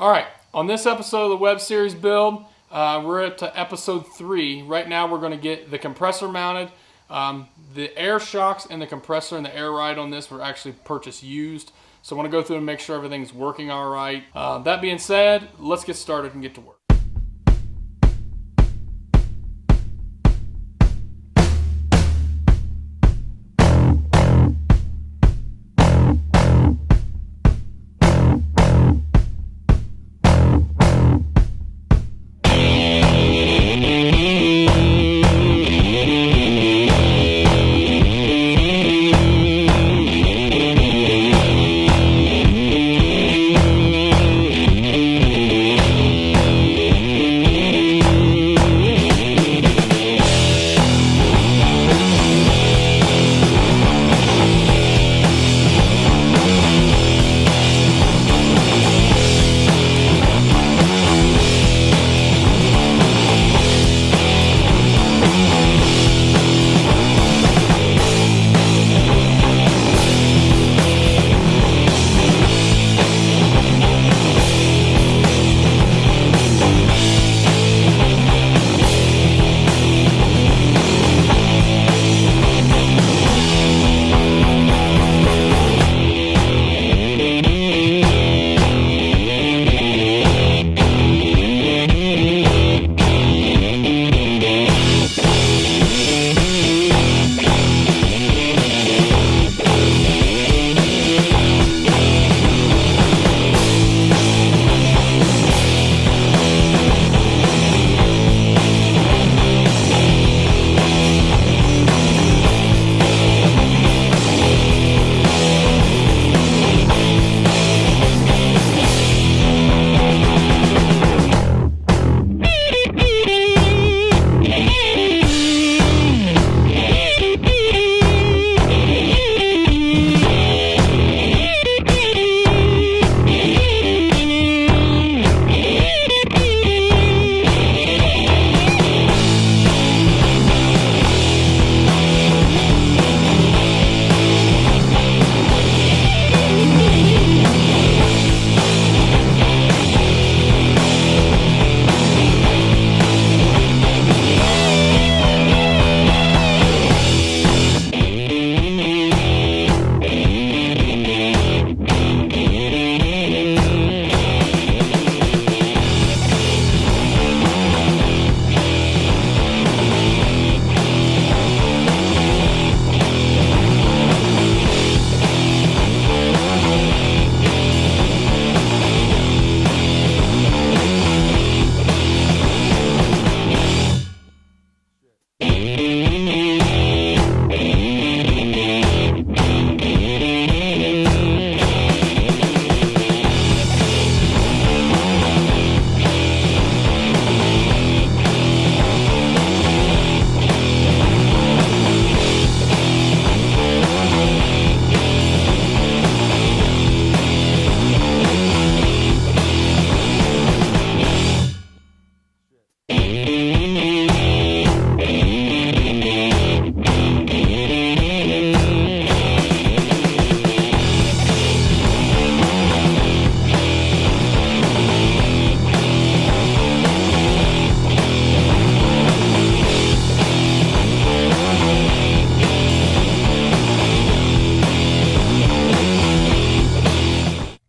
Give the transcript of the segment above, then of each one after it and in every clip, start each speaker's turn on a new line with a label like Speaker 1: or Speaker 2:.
Speaker 1: All right, on this episode of the web series build, we're at episode 3. Right now we're going to get the compressor mounted. The air shocks and the compressor and the air ride on this were actually purchased used. So I want to go through and make sure everything's working all right. That being said, let's get started and get to work.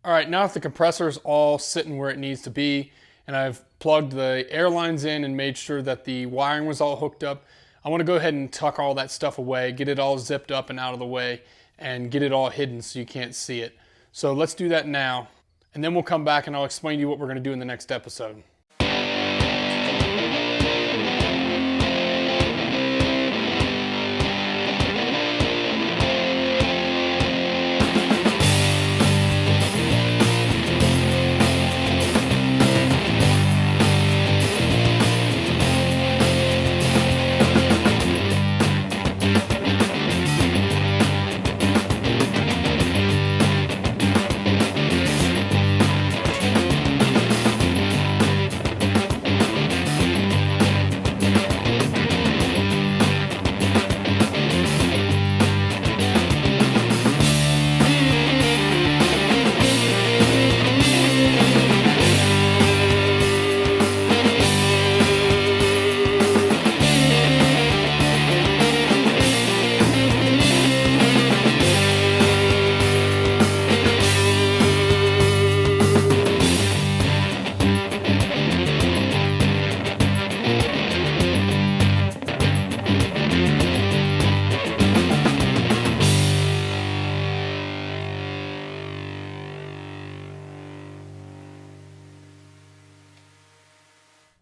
Speaker 1: Alright, now that the compressor is all sitting where it needs to be, and I've plugged the air lines in and made sure that the wiring was all hooked up, I want to go ahead and tuck all that stuff away, get it all zipped up and out of the way, and get it all hidden so you can't see it. So let's do that now, and then we'll come back and I'll explain to you what we're going to do in the next episode.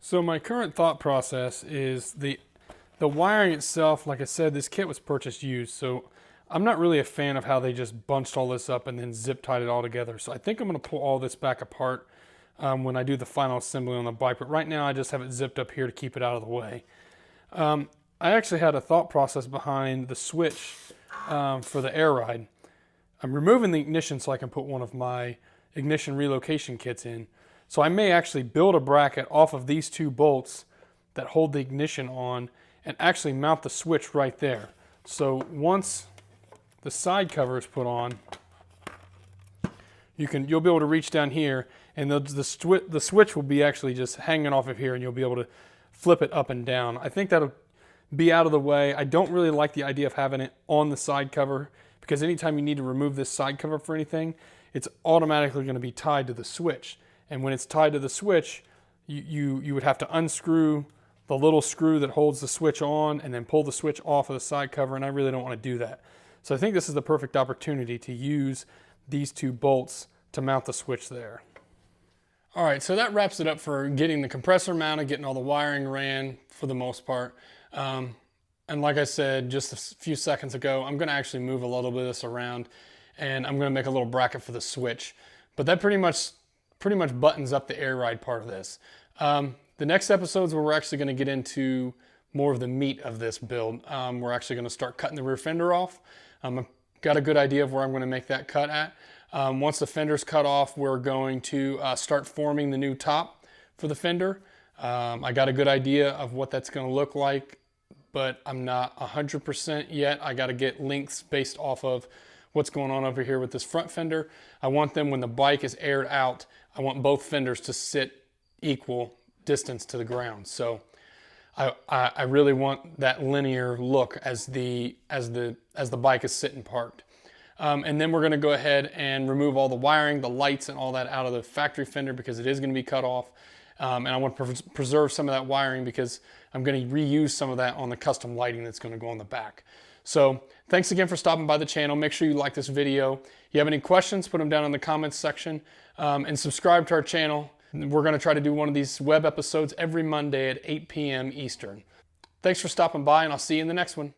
Speaker 1: So my current thought process is the wiring itself. Like I said, this kit was purchased used, so I'm not really a fan of how they just bunched all this up and then zip tied it all together. So I think I'm going to pull all this back apart when I do the final assembly on the bike. But right now I just have it zipped up here to keep it out of the way. I actually had a thought process behind the switch for the air ride. I'm removing the ignition so I can put one of my ignition relocation kits in. So I may actually build a bracket off of these two bolts that hold the ignition on and actually mount the switch right there. So once the side cover is put on, you'll be able to reach down here, and the switch will be actually just hanging off of here, and you'll be able to flip it up and down. I think that'll be out of the way. I don't really like the idea of having it on the side cover, because anytime you need to remove this side cover for anything, it's automatically going to be tied to the switch. And when it's tied to the switch, you would have to unscrew the little screw that holds the switch on and then pull the switch off of the side cover, and I really don't want to do that. So I think this is the perfect opportunity to use these two bolts to mount the switch there. All right, so that wraps it up for getting the compressor mounted, getting all the wiring ran for the most part. And like I said just a few seconds ago, I'm going to actually move a little bit of this around, and I'm going to make a little bracket for the switch. But that pretty much buttons up the air ride part of this. The next episodes where we're actually going to get into more of the meat of this build. We're actually going to start cutting the rear fender off. I've got a good idea of where I'm going to make that cut at. Once the fender's cut off, we're going to start forming the new top for the fender. I got a good idea of what that's going to look like, but I'm not 100% yet. I got to get lengths based off of what's going on over here with this front fender. I want them, when the bike is aired out, I want both fenders to sit equal distance to the ground. So I really want that linear look as the bike is sitting parked. And then we're going to go ahead and remove all the wiring, the lights, and all that out of the factory fender, because it is going to be cut off. And I want to preserve some of that wiring because I'm going to reuse some of that on the custom lighting that's going to go on the back. So thanks again for stopping by the channel. Make sure you like this video. If you have any questions, put them down in the comments section, and subscribe to our channel. We're going to try to do one of these web episodes every Monday at 8 p.m. Eastern. Thanks for stopping by, and I'll see you in the next one.